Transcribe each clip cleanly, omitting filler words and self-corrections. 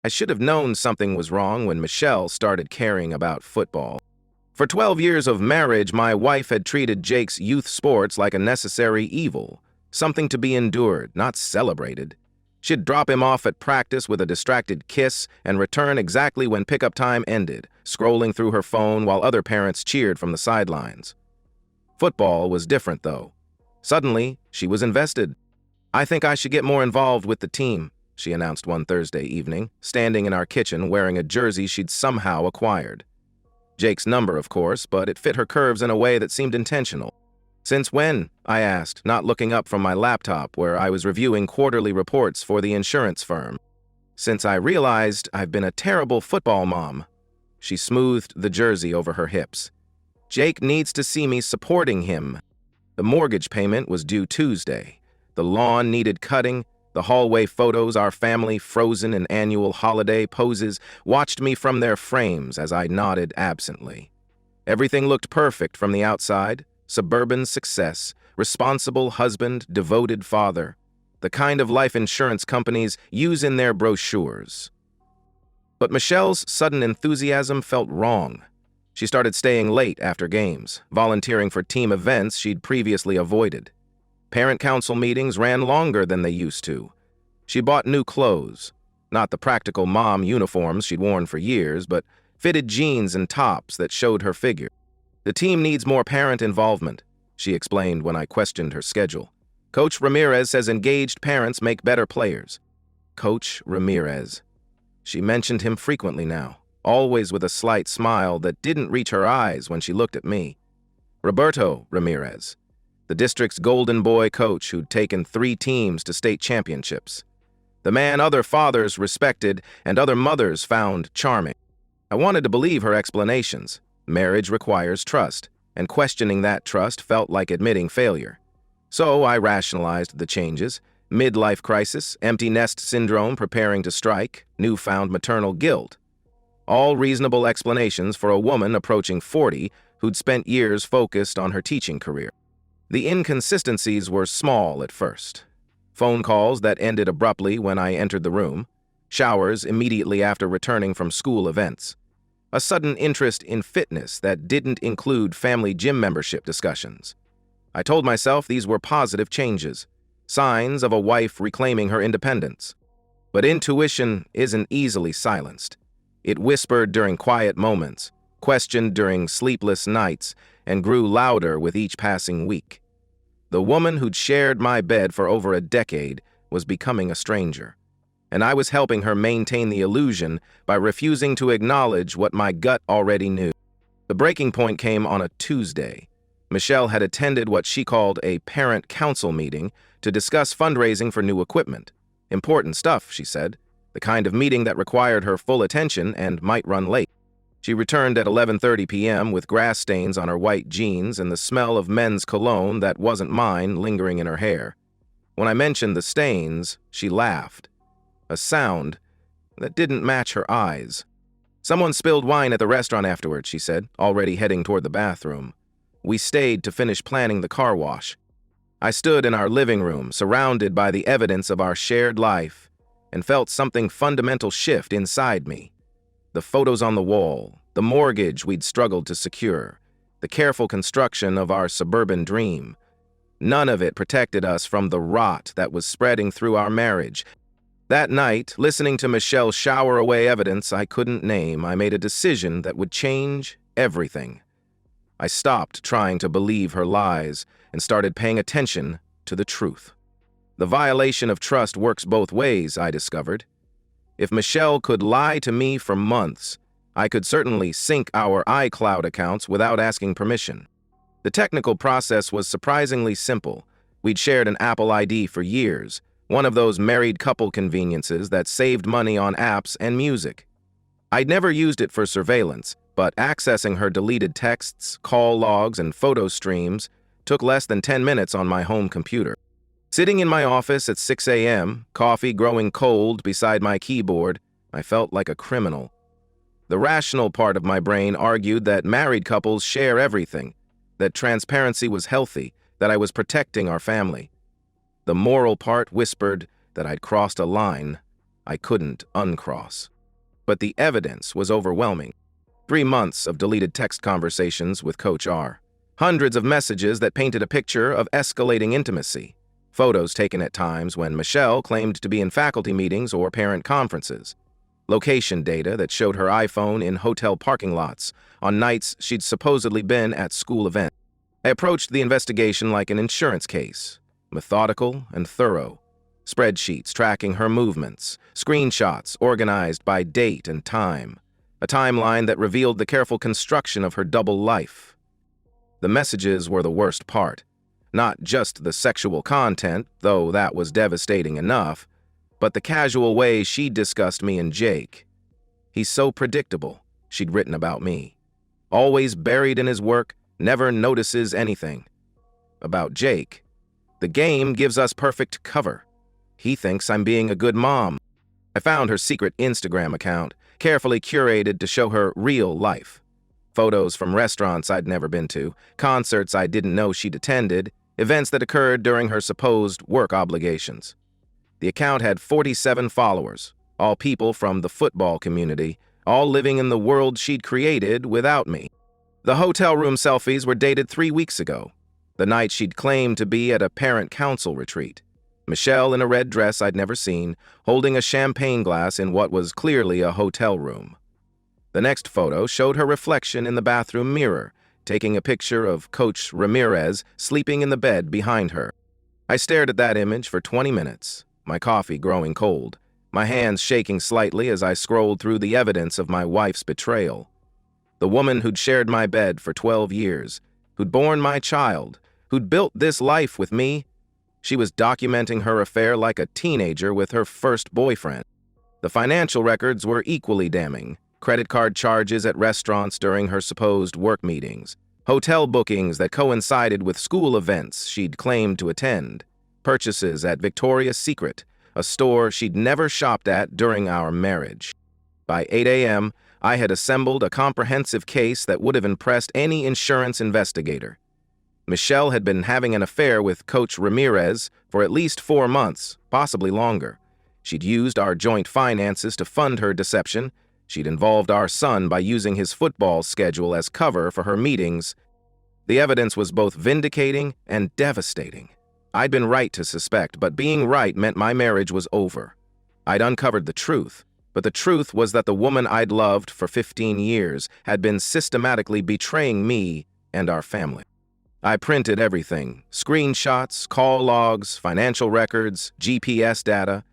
I should have known something was wrong when Michelle started caring about football. For 12 years of marriage, my wife had treated Jake's youth sports like a necessary evil, something to be endured, not celebrated. She'd drop him off at practice with a distracted kiss and return exactly when pickup time ended, scrolling through her phone while other parents cheered from the sidelines. Football was different, though. Suddenly, she was invested. "I think I should get more involved with the team," she announced one Thursday evening, standing in our kitchen wearing a jersey she'd somehow acquired. Jake's number, of course, but it fit her curves in a way that seemed intentional. "Since when?" I asked, not looking up from my laptop where I was reviewing quarterly reports for the insurance firm. "Since I realized I've been a terrible football mom." She smoothed the jersey over her hips. "Jake needs to see me supporting him." The mortgage payment was due Tuesday. The lawn needed cutting. The hallway photos our family, frozen in annual holiday poses, watched me from their frames as I nodded absently. Everything looked perfect from the outside. Suburban success, responsible husband, devoted father. The kind of life insurance companies use in their brochures. But Michelle's sudden enthusiasm felt wrong. She started staying late after games, volunteering for team events she'd previously avoided. Parent council meetings ran longer than they used to. She bought new clothes, not the practical mom uniforms she'd worn for years, but fitted jeans and tops that showed her figure. "The team needs more parent involvement," she explained when I questioned her schedule. "Coach Ramirez says engaged parents make better players." Coach Ramirez. She mentioned him frequently now, always with a slight smile that didn't reach her eyes when she looked at me. Roberto Ramirez, the district's golden boy coach who'd taken 3 teams to state championships. The man other fathers respected and other mothers found charming. I wanted to believe her explanations. Marriage requires trust, and questioning that trust felt like admitting failure. So I rationalized the changes: midlife crisis, empty nest syndrome preparing to strike, newfound maternal guilt. All reasonable explanations for a woman approaching 40 who'd spent years focused on her teaching career. The inconsistencies were small at first. Phone calls that ended abruptly when I entered the room, showers immediately after returning from school events, a sudden interest in fitness that didn't include family gym membership discussions. I told myself these were positive changes, signs of a wife reclaiming her independence. But intuition isn't easily silenced. It whispered during quiet moments, questioned during sleepless nights, and grew louder with each passing week. The woman who'd shared my bed for over a decade was becoming a stranger, and I was helping her maintain the illusion by refusing to acknowledge what my gut already knew. The breaking point came on a Tuesday. Michelle had attended what she called a parent council meeting to discuss fundraising for new equipment. Important stuff, she said, the kind of meeting that required her full attention and might run late. She returned at 11:30 p.m. with grass stains on her white jeans and the smell of men's cologne that wasn't mine lingering in her hair. When I mentioned the stains, she laughed. A sound that didn't match her eyes. "Someone spilled wine at the restaurant afterward," she said, already heading toward the bathroom. We stayed to finish planning the car wash. I stood in our living room, surrounded by the evidence of our shared life, and felt something fundamental shift inside me. The photos on the wall, the mortgage we'd struggled to secure, the careful construction of our suburban dream. None of it protected us from the rot that was spreading through our marriage. That night, listening to Michelle shower away evidence I couldn't name, I made a decision that would change everything. I stopped trying to believe her lies and started paying attention to the truth. The violation of trust works both ways, I discovered. If Michelle could lie to me for months, I could certainly sync our iCloud accounts without asking permission. The technical process was surprisingly simple. We'd shared an Apple ID for years, one of those married couple conveniences that saved money on apps and music. I'd never used it for surveillance, but accessing her deleted texts, call logs, and photo streams took less than 10 minutes on my home computer. Sitting in my office at 6 a.m., coffee growing cold beside my keyboard, I felt like a criminal. The rational part of my brain argued that married couples share everything, that transparency was healthy, that I was protecting our family. The moral part whispered that I'd crossed a line I couldn't uncross. But the evidence was overwhelming. 3 months of deleted text conversations with Coach R. Hundreds of messages that painted a picture of escalating intimacy. Photos taken at times when Michelle claimed to be in faculty meetings or parent conferences. Location data that showed her iPhone in hotel parking lots on nights she'd supposedly been at school events. I approached the investigation like an insurance case, methodical and thorough. Spreadsheets tracking her movements, screenshots organized by date and time, a timeline that revealed the careful construction of her double life. The messages were the worst part. Not just the sexual content, though that was devastating enough, but the casual way she discussed me and Jake. He's so predictable, she'd written about me. Always buried in his work, never notices anything. About Jake, the game gives us perfect cover. He thinks I'm being a good mom. I found her secret Instagram account, carefully curated to show her real life. Photos from restaurants I'd never been to, concerts I didn't know she'd attended, events that occurred during her supposed work obligations. The account had 47 followers, all people from the football community, all living in the world she'd created without me. The hotel room selfies were dated 3 weeks ago, the night she'd claimed to be at a parent council retreat. Michelle in a red dress I'd never seen, holding a champagne glass in what was clearly a hotel room. The next photo showed her reflection in the bathroom mirror, taking a picture of Coach Ramirez sleeping in the bed behind her. I stared at that image for 20 minutes, my coffee growing cold, my hands shaking slightly as I scrolled through the evidence of my wife's betrayal. The woman who'd shared my bed for 12 years, who'd borne my child, who'd built this life with me, she was documenting her affair like a teenager with her first boyfriend. The financial records were equally damning. Credit card charges at restaurants during her supposed work meetings, hotel bookings that coincided with school events she'd claimed to attend, purchases at Victoria's Secret, a store she'd never shopped at during our marriage. By 8 a.m., I had assembled a comprehensive case that would have impressed any insurance investigator. Michelle had been having an affair with Coach Ramirez for at least 4 months, possibly longer. She'd used our joint finances to fund her deception. She'd involved our son by using his football schedule as cover for her meetings. The evidence was both vindicating and devastating. I'd been right to suspect, but being right meant my marriage was over. I'd uncovered the truth, but the truth was that the woman I'd loved for 15 years had been systematically betraying me and our family. I printed everything: screenshots, call logs, financial records, GPS data.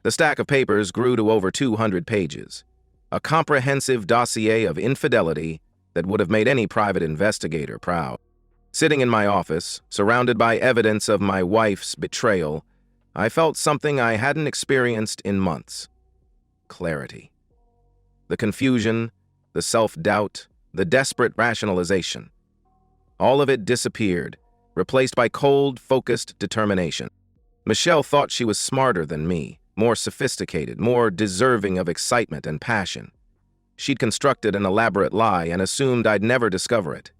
The stack of papers grew to over 200 pages. A comprehensive dossier of infidelity that would have made any private investigator proud. Sitting in my office, surrounded by evidence of my wife's betrayal, I felt something I hadn't experienced in months. Clarity. The confusion, the self-doubt, the desperate rationalization. All of it disappeared, replaced by cold, focused determination. Michelle thought she was smarter than me, more sophisticated, more deserving of excitement and passion. She'd constructed an elaborate lie and assumed I'd never discover it.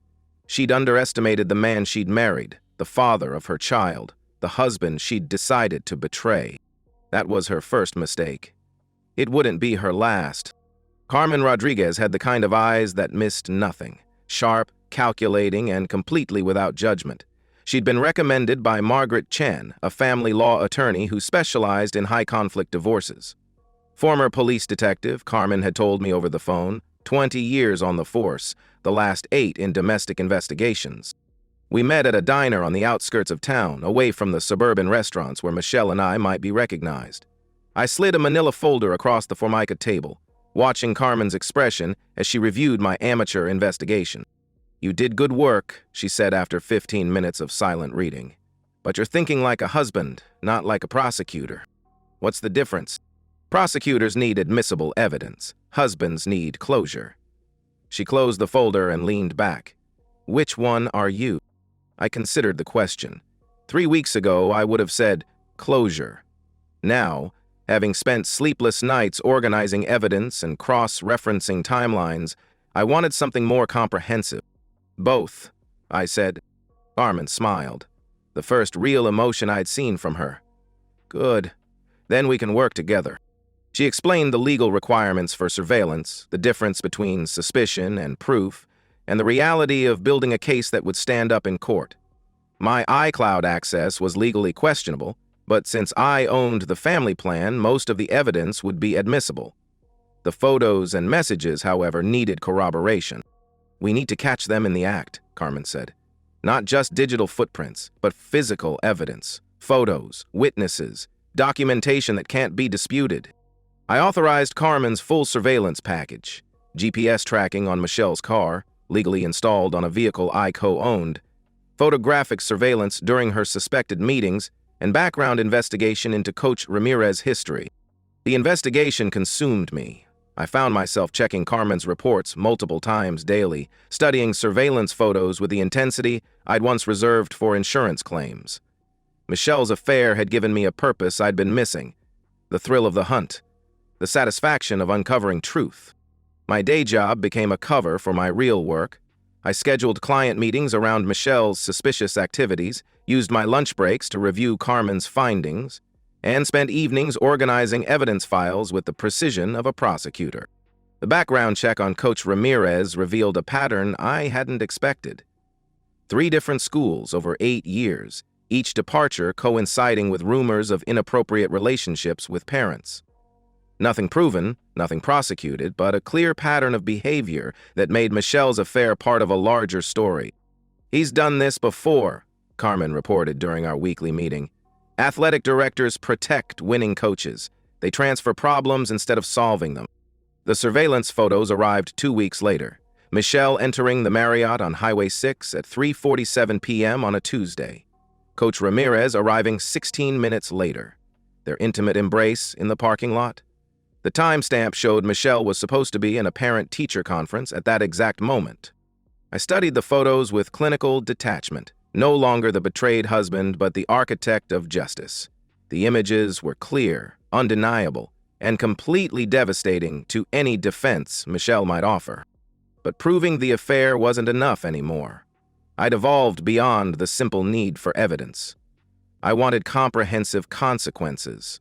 She'd underestimated the man she'd married, the father of her child, the husband she'd decided to betray. That was her first mistake. It wouldn't be her last. Carmen Rodriguez had the kind of eyes that missed nothing, sharp, calculating, and completely without judgment. She'd been recommended by Margaret Chen, a family law attorney who specialized in high-conflict divorces. Former police detective, Carmen had told me over the phone, 20 years on the force, the last 8 in domestic investigations. We met at a diner on the outskirts of town, away from the suburban restaurants where Michelle and I might be recognized. I slid a manila folder across the Formica table, watching Carmen's expression as she reviewed my amateur investigation. "You did good work," she said after 15 minutes of silent reading. "But you're thinking like a husband, not like a prosecutor. What's the difference? Prosecutors need admissible evidence. Husbands need closure." She closed the folder and leaned back. "Which one are you?" I considered the question. 3 weeks ago, I would have said, closure. Now, having spent sleepless nights organizing evidence and cross-referencing timelines, I wanted something more comprehensive. "Both," I said. Carmen smiled, the first real emotion I'd seen from her. "Good. Then we can work together." She explained the legal requirements for surveillance, the difference between suspicion and proof, and the reality of building a case that would stand up in court. My iCloud access was legally questionable, but since I owned the family plan, most of the evidence would be admissible. The photos and messages, however, needed corroboration. "We need to catch them in the act," Carmen said. "Not just digital footprints, but physical evidence, photos, witnesses, documentation that can't be disputed." I authorized Carmen's full surveillance package: GPS tracking on Michelle's car, legally installed on a vehicle I co-owned, photographic surveillance during her suspected meetings, and background investigation into Coach Ramirez's history. The investigation consumed me. I found myself checking Carmen's reports multiple times daily, studying surveillance photos with the intensity I'd once reserved for insurance claims. Michelle's affair had given me a purpose I'd been missing: the thrill of the hunt, the satisfaction of uncovering truth. My day job became a cover for my real work. I scheduled client meetings around Michelle's suspicious activities, used my lunch breaks to review Carmen's findings, and spent evenings organizing evidence files with the precision of a prosecutor. The background check on Coach Ramirez revealed a pattern I hadn't expected. 3 different schools over 8 years, each departure coinciding with rumors of inappropriate relationships with parents. Nothing proven, nothing prosecuted, but a clear pattern of behavior that made Michelle's affair part of a larger story. "He's done this before," Carmen reported during our weekly meeting. "Athletic directors protect winning coaches. They transfer problems instead of solving them." The surveillance photos arrived 2 weeks later. Michelle entering the Marriott on Highway 6 at 3:47 p.m. on a Tuesday. Coach Ramirez arriving 16 minutes later. Their intimate embrace in the parking lot. The timestamp showed Michelle was supposed to be in a parent-teacher conference at that exact moment. I studied the photos with clinical detachment, no longer the betrayed husband but the architect of justice. The images were clear, undeniable, and completely devastating to any defense Michelle might offer. But proving the affair wasn't enough anymore. I'd evolved beyond the simple need for evidence. I wanted comprehensive consequences.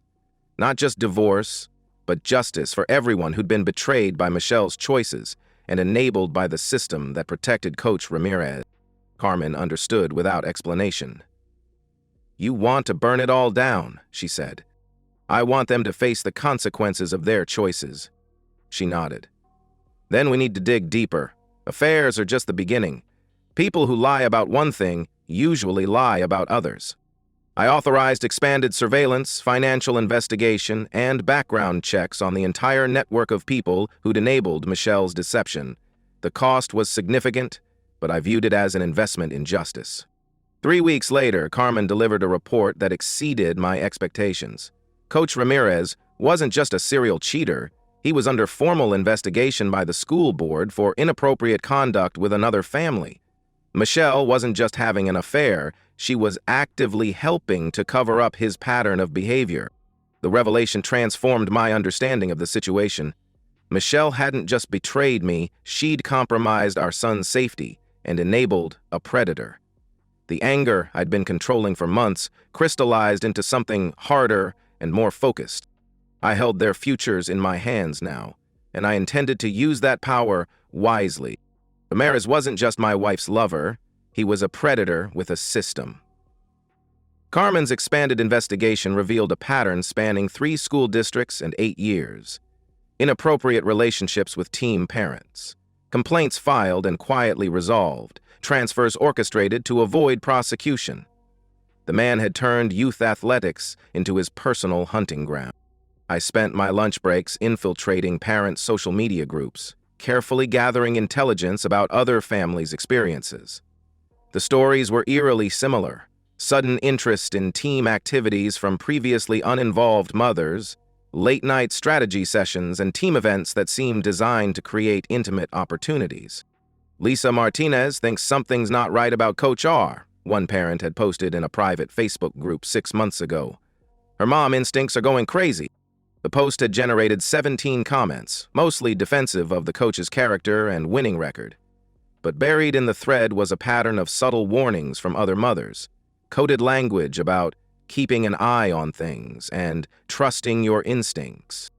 Not just divorce, but justice for everyone who'd been betrayed by Michelle's choices and enabled by the system that protected Coach Ramirez. Carmen understood without explanation. "You want to burn it all down," she said. "I want them to face the consequences of their choices." She nodded. "Then we need to dig deeper. Affairs are just the beginning. People who lie about one thing usually lie about others." I authorized expanded surveillance, financial investigation, and background checks on the entire network of people who'd enabled Michelle's deception. The cost was significant, but I viewed it as an investment in justice. 3 weeks later, Carmen delivered a report that exceeded my expectations. Coach Ramirez wasn't just a serial cheater. He was under formal investigation by the school board for inappropriate conduct with another family. Michelle wasn't just having an affair, she was actively helping to cover up his pattern of behavior. The revelation transformed my understanding of the situation. Michelle hadn't just betrayed me, she'd compromised our son's safety and enabled a predator. The anger I'd been controlling for months crystallized into something harder and more focused. I held their futures in my hands now, and I intended to use that power wisely. Ramirez wasn't just my wife's lover, he was a predator with a system. Carmen's expanded investigation revealed a pattern spanning 3 school districts and 8 years. Inappropriate relationships with team parents. Complaints filed and quietly resolved. Transfers orchestrated to avoid prosecution. The man had turned youth athletics into his personal hunting ground. I spent my lunch breaks infiltrating parent social media groups, carefully gathering intelligence about other families' experiences. The stories were eerily similar: sudden interest in team activities from previously uninvolved mothers, late-night strategy sessions, and team events that seemed designed to create intimate opportunities. "Lisa Martinez thinks something's not right about Coach R," one parent had posted in a private Facebook group 6 months ago. "Her mom instincts are going crazy." The post had generated 17 comments, mostly defensive of the coach's character and winning record. But buried in the thread was a pattern of subtle warnings from other mothers, coded language about keeping an eye on things and trusting your instincts.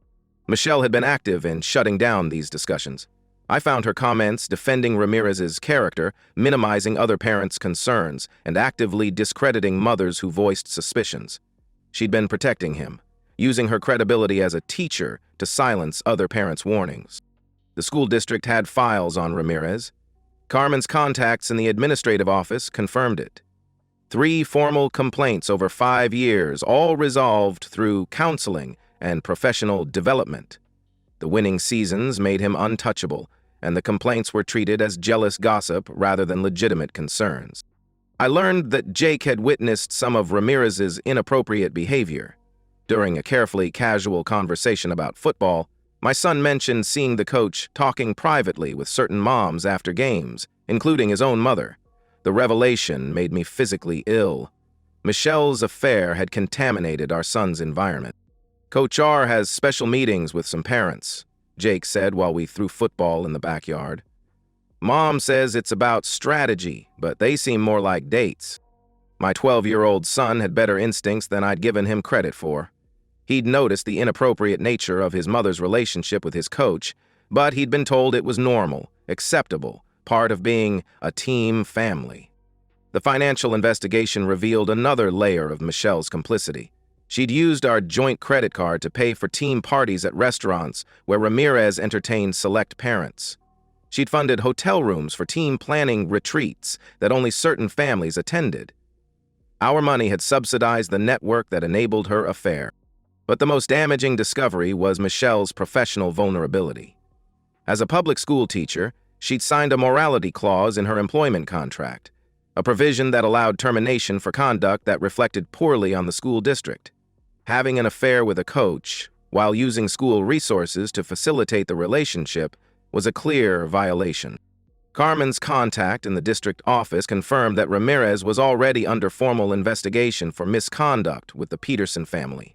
Michelle had been active in shutting down these discussions. I found her comments defending Ramirez's character, minimizing other parents' concerns, and actively discrediting mothers who voiced suspicions. She'd been protecting him, using her credibility as a teacher to silence other parents' warnings. The school district had files on Ramirez. Carmen's contacts in the administrative office confirmed it. 3 formal complaints over 5 years, all resolved through counseling and professional development. The winning seasons made him untouchable, and the complaints were treated as jealous gossip rather than legitimate concerns. I learned that Jake had witnessed some of Ramirez's inappropriate behavior. During a carefully casual conversation about football, my son mentioned seeing the coach talking privately with certain moms after games, including his own mother. The revelation made me physically ill. Michelle's affair had contaminated our son's environment. Coach R has special meetings with some parents, Jake said while we threw football in the backyard. Mom says it's about strategy, but they seem more like dates. My 12-year-old son had better instincts than I'd given him credit for. He'd noticed the inappropriate nature of his mother's relationship with his coach, but he'd been told it was normal, acceptable, part of being a team family. The financial investigation revealed another layer of Michelle's complicity. She'd used our joint credit card to pay for team parties at restaurants where Ramirez entertained select parents. She'd funded hotel rooms for team planning retreats that only certain families attended. Our money had subsidized the network that enabled her affair. But the most damaging discovery was Michelle's professional vulnerability. As a public school teacher, she'd signed a morality clause in her employment contract, a provision that allowed termination for conduct that reflected poorly on the school district. Having an affair with a coach, while using school resources to facilitate the relationship, was a clear violation. Carmen's contact in the district office confirmed that Ramirez was already under formal investigation for misconduct with the Peterson family.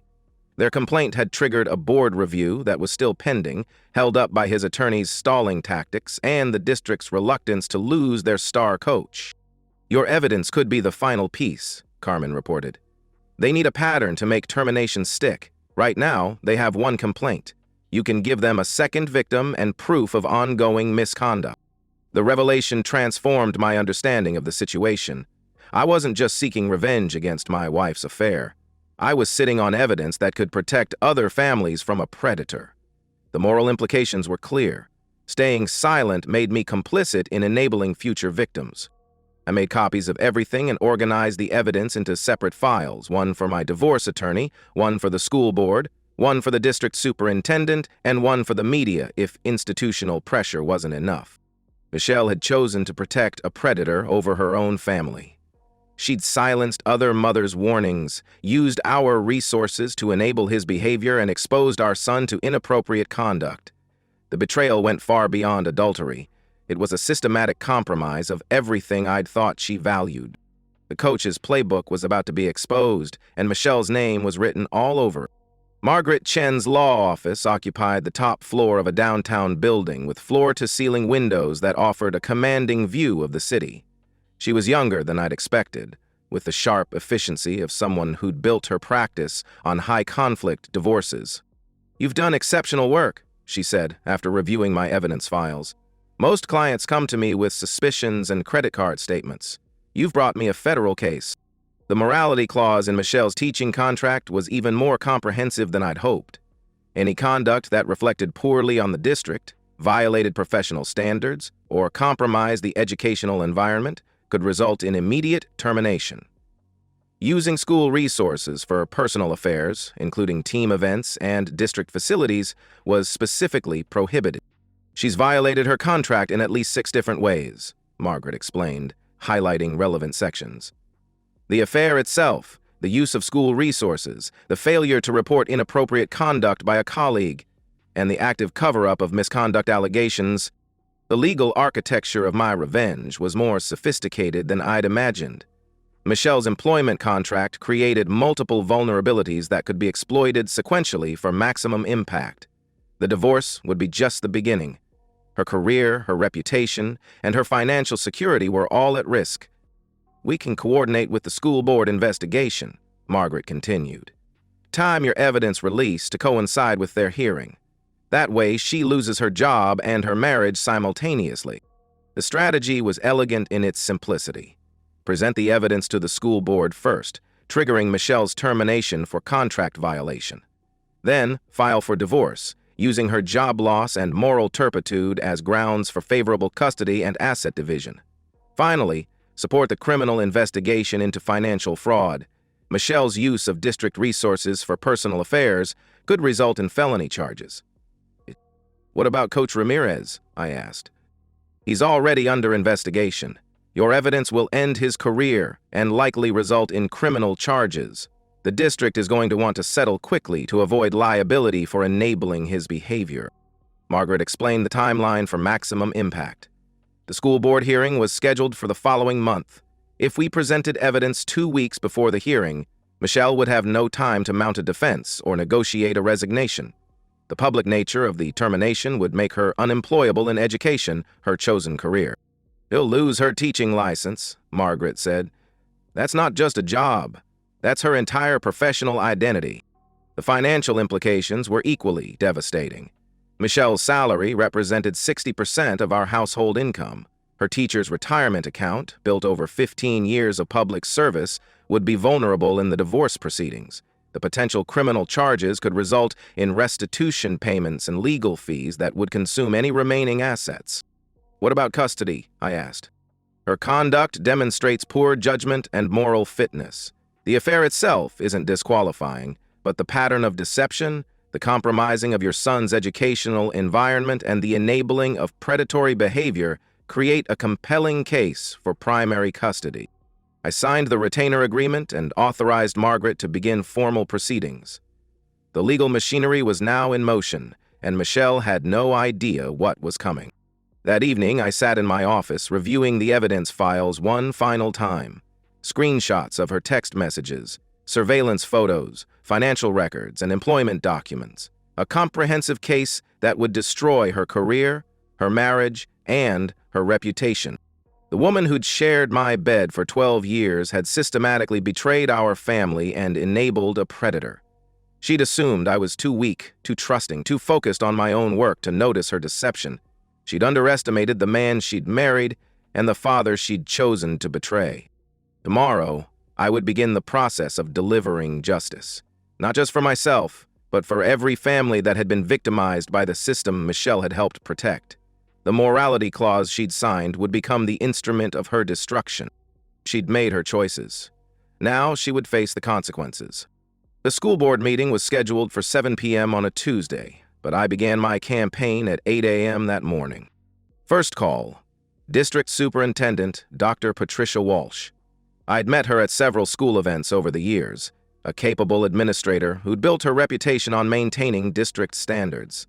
Their complaint had triggered a board review that was still pending, held up by his attorney's stalling tactics and the district's reluctance to lose their star coach. Your evidence could be the final piece, Carmen reported. They need a pattern to make termination stick. Right now, they have 1 complaint. You can give them a second victim and proof of ongoing misconduct. The revelation transformed my understanding of the situation. I wasn't just seeking revenge against my wife's affair. I was sitting on evidence that could protect other families from a predator. The moral implications were clear. Staying silent made me complicit in enabling future victims. I made copies of everything and organized the evidence into separate files, one for my divorce attorney, one for the school board, one for the district superintendent, and one for the media if institutional pressure wasn't enough. Michelle had chosen to protect a predator over her own family. She'd silenced other mothers' warnings, used our resources to enable his behavior, and exposed our son to inappropriate conduct. The betrayal went far beyond adultery. It was a systematic compromise of everything I'd thought she valued. The coach's playbook was about to be exposed, and Michelle's name was written all over it. Margaret Chen's law office occupied the top floor of a downtown building with floor-to-ceiling windows that offered a commanding view of the city. She was younger than I'd expected, with the sharp efficiency of someone who'd built her practice on high-conflict divorces. "You've done exceptional work," she said after reviewing my evidence files. "Most clients come to me with suspicions and credit card statements. You've brought me a federal case." The morality clause in Michelle's teaching contract was even more comprehensive than I'd hoped. Any conduct that reflected poorly on the district, violated professional standards, or compromised the educational environment could result in immediate termination. Using school resources for personal affairs, including team events and district facilities, was specifically prohibited. "She's violated her contract in at least 6 different ways," Margaret explained, highlighting relevant sections. The affair itself, the use of school resources, the failure to report inappropriate conduct by a colleague, and the active cover-up of misconduct allegations. The legal architecture of my revenge was more sophisticated than I'd imagined. Michelle's employment contract created multiple vulnerabilities that could be exploited sequentially for maximum impact. The divorce would be just the beginning. Her career, her reputation, and her financial security were all at risk. "We can coordinate with the school board investigation," Margaret continued. "Time your evidence release to coincide with their hearing. That way, she loses her job and her marriage simultaneously. The strategy was elegant in its simplicity. Present the evidence to the school board first, triggering Michelle's termination for contract violation. Then, file for divorce, using her job loss and moral turpitude as grounds for favorable custody and asset division. Finally, support the criminal investigation into financial fraud. Michelle's use of district resources for personal affairs could result in felony charges. "What about Coach Ramirez?" I asked. "He's already under investigation. Your evidence will end his career and likely result in criminal charges. The district is going to want to settle quickly to avoid liability for enabling his behavior." Margaret explained the timeline for maximum impact. The school board hearing was scheduled for the following month. If we presented evidence 2 weeks before the hearing, Michelle would have no time to mount a defense or negotiate a resignation. The public nature of the termination would make her unemployable in education, her chosen career. "He'll lose her teaching license," Margaret said. "That's not just a job. That's her entire professional identity." The financial implications were equally devastating. Michelle's salary represented 60% of our household income. Her teacher's retirement account, built over 15 years of public service, would be vulnerable in the divorce proceedings. The potential criminal charges could result in restitution payments and legal fees that would consume any remaining assets. "What about custody?" I asked. "Her conduct demonstrates poor judgment and moral fitness. The affair itself isn't disqualifying, but the pattern of deception, the compromising of your son's educational environment, and the enabling of predatory behavior create a compelling case for primary custody." I signed the retainer agreement and authorized Margaret to begin formal proceedings. The legal machinery was now in motion, and Michelle had no idea what was coming. That evening, I sat in my office reviewing the evidence files one final time. Screenshots of her text messages, surveillance photos, financial records, and employment documents. A comprehensive case that would destroy her career, her marriage, and her reputation. The woman who'd shared my bed for 12 years had systematically betrayed our family and enabled a predator. She'd assumed I was too weak, too trusting, too focused on my own work to notice her deception. She'd underestimated the man she'd married and the father she'd chosen to betray. Tomorrow, I would begin the process of delivering justice. Not just for myself, but for every family that had been victimized by the system Michelle had helped protect. The morality clause she'd signed would become the instrument of her destruction. She'd made her choices. Now she would face the consequences. The school board meeting was scheduled for 7 p.m. on a Tuesday, but I began my campaign at 8 a.m. that morning. First call, District Superintendent Dr. Patricia Walsh. I'd met her at several school events over the years, a capable administrator who'd built her reputation on maintaining district standards.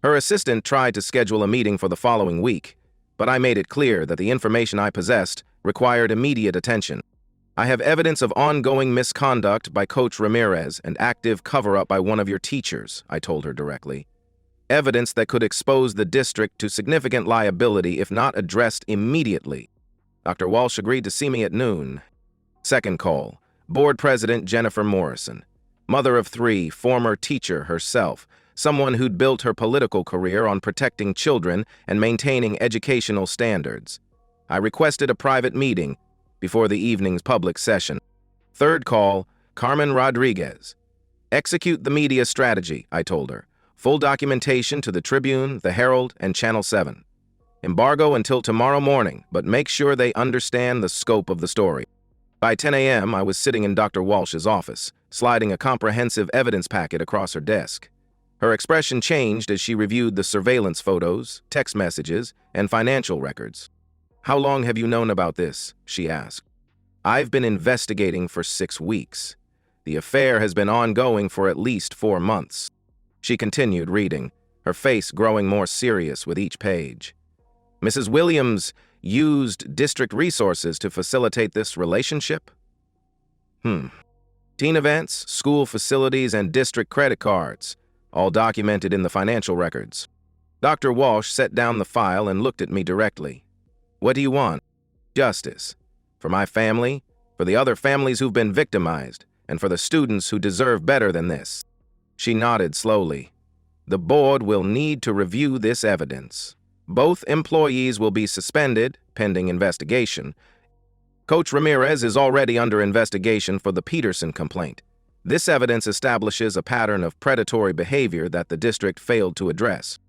Her assistant tried to schedule a meeting for the following week, but I made it clear that the information I possessed required immediate attention. "I have evidence of ongoing misconduct by Coach Ramirez and active cover-up by one of your teachers," I told her directly. "Evidence that could expose the district to significant liability if not addressed immediately." Dr. Walsh agreed to see me at noon. Second call, Board President Jennifer Morrison. Mother of 3, former teacher herself, someone who'd built her political career on protecting children and maintaining educational standards. I requested a private meeting before the evening's public session. Third call, Carmen Rodriguez. "Execute the media strategy," I told her. "Full documentation to the Tribune, the Herald, and Channel 7. Embargo until tomorrow morning, but make sure they understand the scope of the story." By 10 a.m., I was sitting in Dr. Walsh's office, sliding a comprehensive evidence packet across her desk. Her expression changed as she reviewed the surveillance photos, text messages, and financial records. "How long have you known about this?" she asked. "I've been investigating for 6 weeks. The affair has been ongoing for at least 4 months." She continued reading, her face growing more serious with each page. "Mrs. Williams used district resources to facilitate this relationship?" Teen events, school facilities, and district credit cards, all documented in the financial records. Dr. Walsh set down the file and looked at me directly. "What do you want?" "Justice. For my family, for the other families who've been victimized, and for the students who deserve better than this." She nodded slowly. The board will need to review this evidence. Both employees will be suspended, pending investigation. Coach Ramirez is already under investigation for the Peterson complaint. This evidence establishes a pattern of predatory behavior that the district failed to address.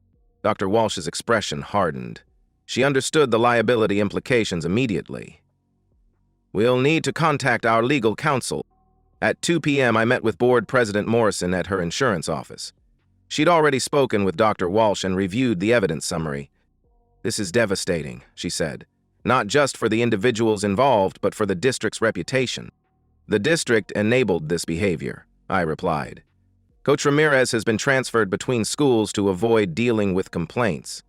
Dr. Walsh's expression hardened. She understood the liability implications immediately. We'll need to contact our legal counsel. At 2 p.m., I met with Board President Morrison at her insurance office. She'd already spoken with Dr. Walsh and reviewed the evidence summary. This is devastating, she said, not just for the individuals involved, but for the district's reputation. The district enabled this behavior, I replied. Coach Ramirez has been transferred between schools to avoid dealing with complaints.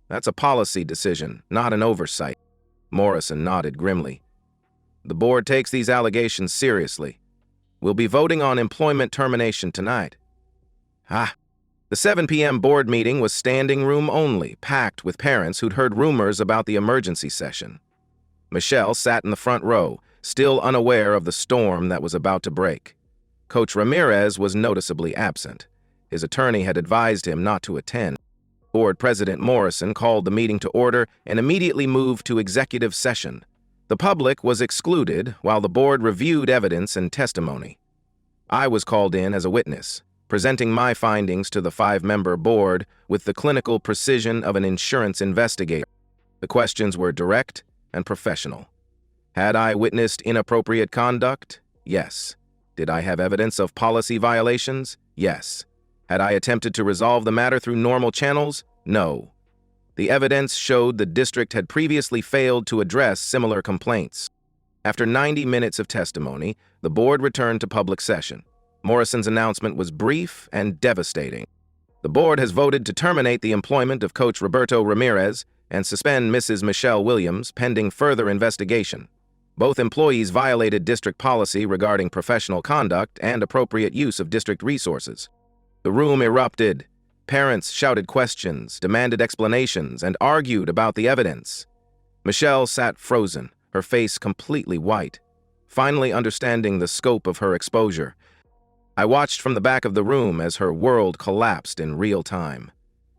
That's a policy decision, not an oversight. Morrison nodded grimly. The board takes these allegations seriously. We'll be voting on employment termination tonight. The 7 p.m. board meeting was standing room only, packed with parents who'd heard rumors about the emergency session. Michelle sat in the front row, still unaware of the storm that was about to break. Coach Ramirez was noticeably absent. His attorney had advised him not to attend. Board President Morrison called the meeting to order and immediately moved to executive session. The public was excluded while the board reviewed evidence and testimony. I was called in as a witness, presenting my findings to the 5-member board with the clinical precision of an insurance investigator. The questions were direct and professional. Had I witnessed inappropriate conduct? Yes. Did I have evidence of policy violations? Yes. Had I attempted to resolve the matter through normal channels? No. The evidence showed the district had previously failed to address similar complaints. After 90 minutes of testimony, the board returned to public session. Morrison's announcement was brief and devastating. The board has voted to terminate the employment of Coach Roberto Ramirez and suspend Mrs. Michelle Williams pending further investigation. Both employees violated district policy regarding professional conduct and appropriate use of district resources. The room erupted. Parents shouted questions, demanded explanations, and argued about the evidence. Michelle sat frozen, her face completely white, finally understanding the scope of her exposure. I watched from the back of the room as her world collapsed in real time.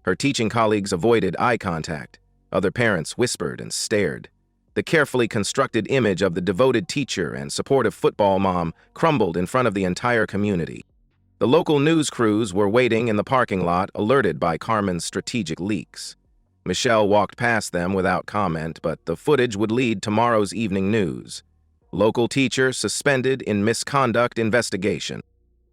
Her teaching colleagues avoided eye contact. Other parents whispered and stared. The carefully constructed image of the devoted teacher and supportive football mom crumbled in front of the entire community. The local news crews were waiting in the parking lot, alerted by Carmen's strategic leaks. Michelle walked past them without comment, but the footage would lead tomorrow's evening news. Local teacher suspended in misconduct investigation.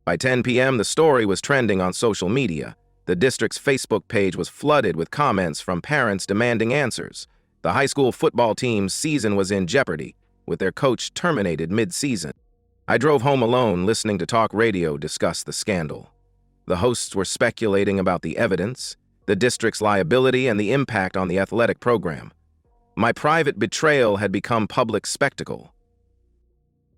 By 10 p.m., the story was trending on social media. The district's Facebook page was flooded with comments from parents demanding answers. The high school football team's season was in jeopardy, with their coach terminated mid-season. I drove home alone, listening to talk radio discuss the scandal. The hosts were speculating about the evidence, the district's liability, and the impact on the athletic program. My private betrayal had become public spectacle.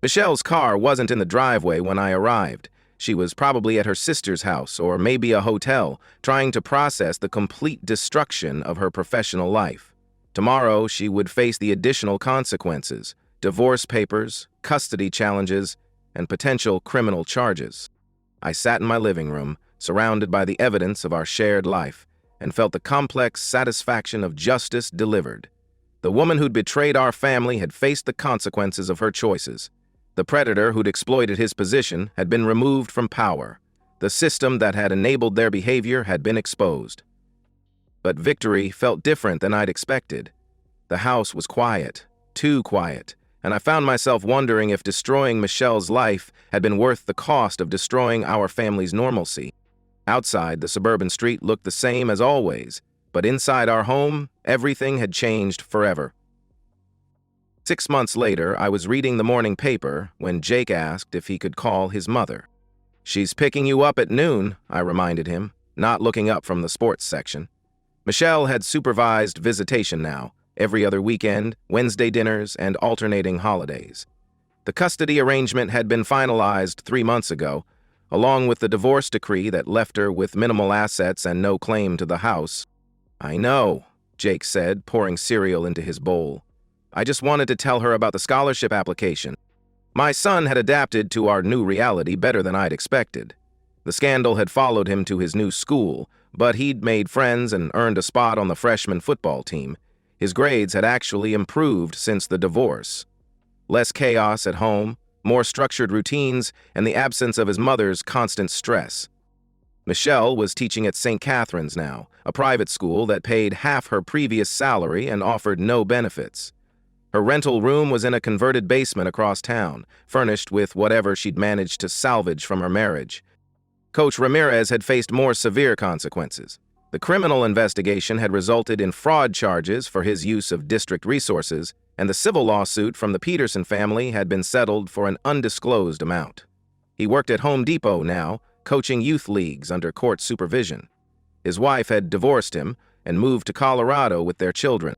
Michelle's car wasn't in the driveway when I arrived. She was probably at her sister's house or maybe a hotel, trying to process the complete destruction of her professional life. Tomorrow, she would face the additional consequences: divorce papers, custody challenges, and potential criminal charges. I sat in my living room, surrounded by the evidence of our shared life, and felt the complex satisfaction of justice delivered. The woman who'd betrayed our family had faced the consequences of her choices. The predator who'd exploited his position had been removed from power. The system that had enabled their behavior had been exposed. But victory felt different than I'd expected. The house was quiet, too quiet, and I found myself wondering if destroying Michelle's life had been worth the cost of destroying our family's normalcy. Outside, the suburban street looked the same as always, but inside our home, everything had changed forever. 6 months later, I was reading the morning paper when Jake asked if he could call his mother. "She's picking you up at noon," I reminded him, not looking up from the sports section. Michelle had supervised visitation now, every other weekend, Wednesday dinners, and alternating holidays. The custody arrangement had been finalized 3 months ago, along with the divorce decree that left her with minimal assets and no claim to the house. "I know," Jake said, pouring cereal into his bowl. "I just wanted to tell her about the scholarship application." My son had adapted to our new reality better than I'd expected. The scandal had followed him to his new school, but he'd made friends and earned a spot on the freshman football team. His grades had actually improved since the divorce. Less chaos at home, more structured routines, and the absence of his mother's constant stress. Michelle was teaching at St. Catherine's now, a private school that paid half her previous salary and offered no benefits. Her rental room was in a converted basement across town, furnished with whatever she'd managed to salvage from her marriage. Coach Ramirez had faced more severe consequences. The criminal investigation had resulted in fraud charges for his use of district resources, and the civil lawsuit from the Peterson family had been settled for an undisclosed amount. He worked at Home Depot now, coaching youth leagues under court supervision. His wife had divorced him and moved to Colorado with their children.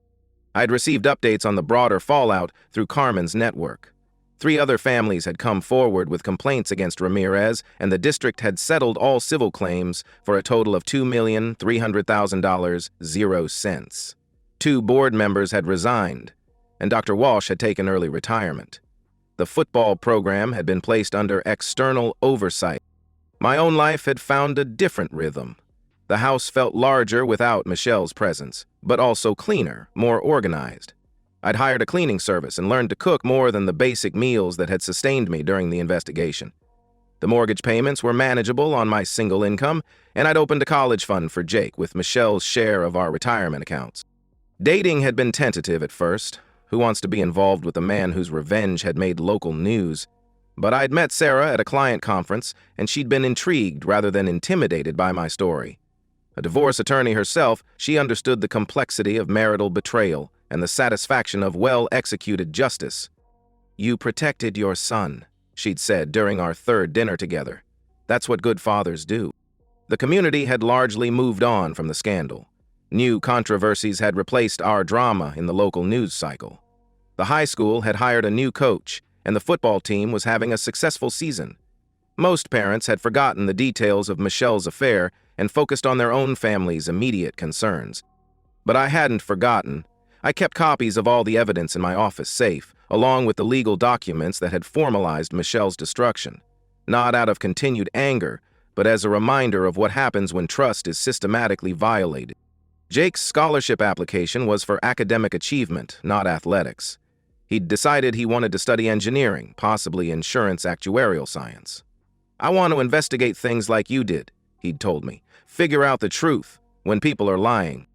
I'd received updates on the broader fallout through Carmen's network. 3 other families had come forward with complaints against Ramirez, and the district had settled all civil claims for a total of $2,300,000, 0 cents. 2 board members had resigned, and Dr. Walsh had taken early retirement. The football program had been placed under external oversight. My own life had found a different rhythm. The house felt larger without Michelle's presence, but also cleaner, more organized. I'd hired a cleaning service and learned to cook more than the basic meals that had sustained me during the investigation. The mortgage payments were manageable on my single income, and I'd opened a college fund for Jake with Michelle's share of our retirement accounts. Dating had been tentative at first. Who wants to be involved with a man whose revenge had made local news? But I'd met Sarah at a client conference, and she'd been intrigued rather than intimidated by my story. A divorce attorney herself, she understood the complexity of marital betrayal and the satisfaction of well-executed justice. "You protected your son," she'd said during our 3rd dinner together. "That's what good fathers do." The community had largely moved on from the scandal. New controversies had replaced our drama in the local news cycle. The high school had hired a new coach, and the football team was having a successful season. Most parents had forgotten the details of Michelle's affair and focused on their own family's immediate concerns. But I hadn't forgotten. I kept copies of all the evidence in my office safe, along with the legal documents that had formalized Michelle's destruction, not out of continued anger, but as a reminder of what happens when trust is systematically violated. Jake's scholarship application was for academic achievement, not athletics. He'd decided he wanted to study engineering, possibly insurance actuarial science. "I want to investigate things like you did," he'd told me. "Figure out the truth when people are lying."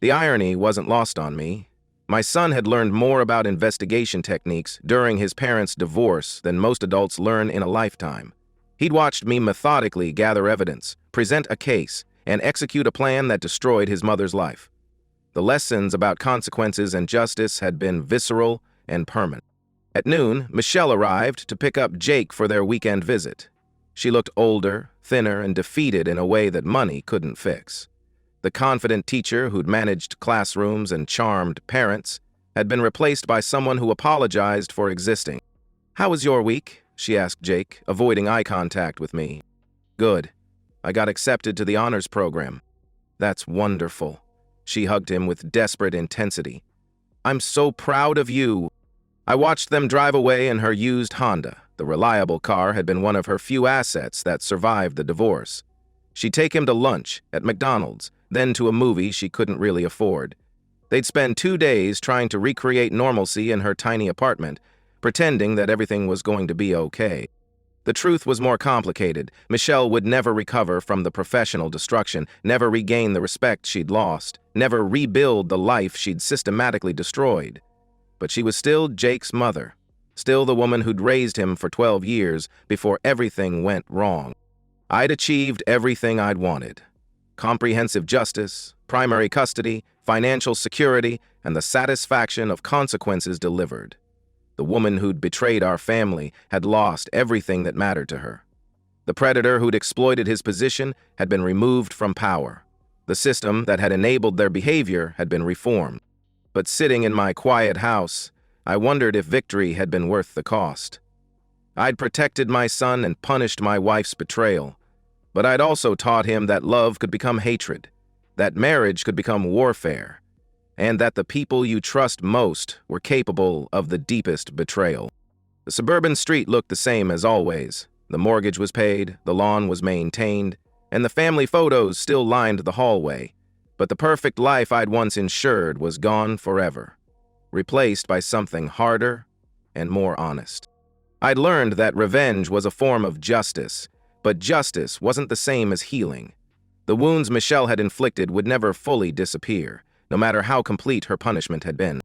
The irony wasn't lost on me. My son had learned more about investigation techniques during his parents' divorce than most adults learn in a lifetime. He'd watched me methodically gather evidence, present a case, and execute a plan that destroyed his mother's life. The lessons about consequences and justice had been visceral and permanent. At noon, Michelle arrived to pick up Jake for their weekend visit. She looked older, thinner, and defeated in a way that money couldn't fix. The confident teacher who'd managed classrooms and charmed parents had been replaced by someone who apologized for existing. "How was your week?" she asked Jake, avoiding eye contact with me. "Good. I got accepted to the honors program." "That's wonderful." She hugged him with desperate intensity. "I'm so proud of you." I watched them drive away in her used Honda. The reliable car had been one of her few assets that survived the divorce. She'd take him to lunch at McDonald's, then to a movie she couldn't really afford. They'd spend 2 days trying to recreate normalcy in her tiny apartment, pretending that everything was going to be okay. The truth was more complicated. Michelle would never recover from the professional destruction, never regain the respect she'd lost, never rebuild the life she'd systematically destroyed. But she was still Jake's mother, still the woman who'd raised him for 12 years before everything went wrong. I'd achieved everything I'd wanted: comprehensive justice, primary custody, financial security, and the satisfaction of consequences delivered. The woman who'd betrayed our family had lost everything that mattered to her. The predator who'd exploited his position had been removed from power. The system that had enabled their behavior had been reformed. But sitting in my quiet house, I wondered if victory had been worth the cost. I'd protected my son and punished my wife's betrayal, but I'd also taught him that love could become hatred, that marriage could become warfare, and that the people you trust most were capable of the deepest betrayal. The suburban street looked the same as always. The mortgage was paid, the lawn was maintained, and the family photos still lined the hallway. But the perfect life I'd once ensured was gone forever, replaced by something harder and more honest. I'd learned that revenge was a form of justice, but justice wasn't the same as healing. The wounds Michelle had inflicted would never fully disappear, no matter how complete her punishment had been.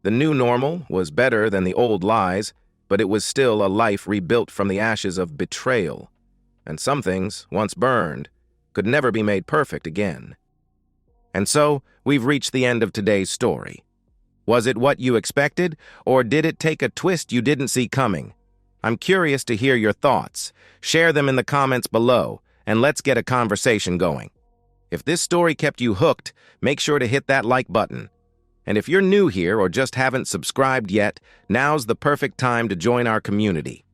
The new normal was better than the old lies, but it was still a life rebuilt from the ashes of betrayal. And some things, once burned, could never be made perfect again. And so, we've reached the end of today's story. Was it what you expected, or did it take a twist you didn't see coming? I'm curious to hear your thoughts. Share them in the comments below, and let's get a conversation going. If this story kept you hooked, make sure to hit that like button. And if you're new here or just haven't subscribed yet, now's the perfect time to join our community.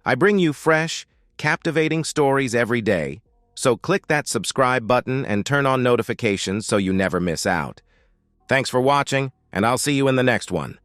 I bring you fresh, captivating stories every day, so click that subscribe button and turn on notifications so you never miss out. Thanks for watching, and I'll see you in the next one.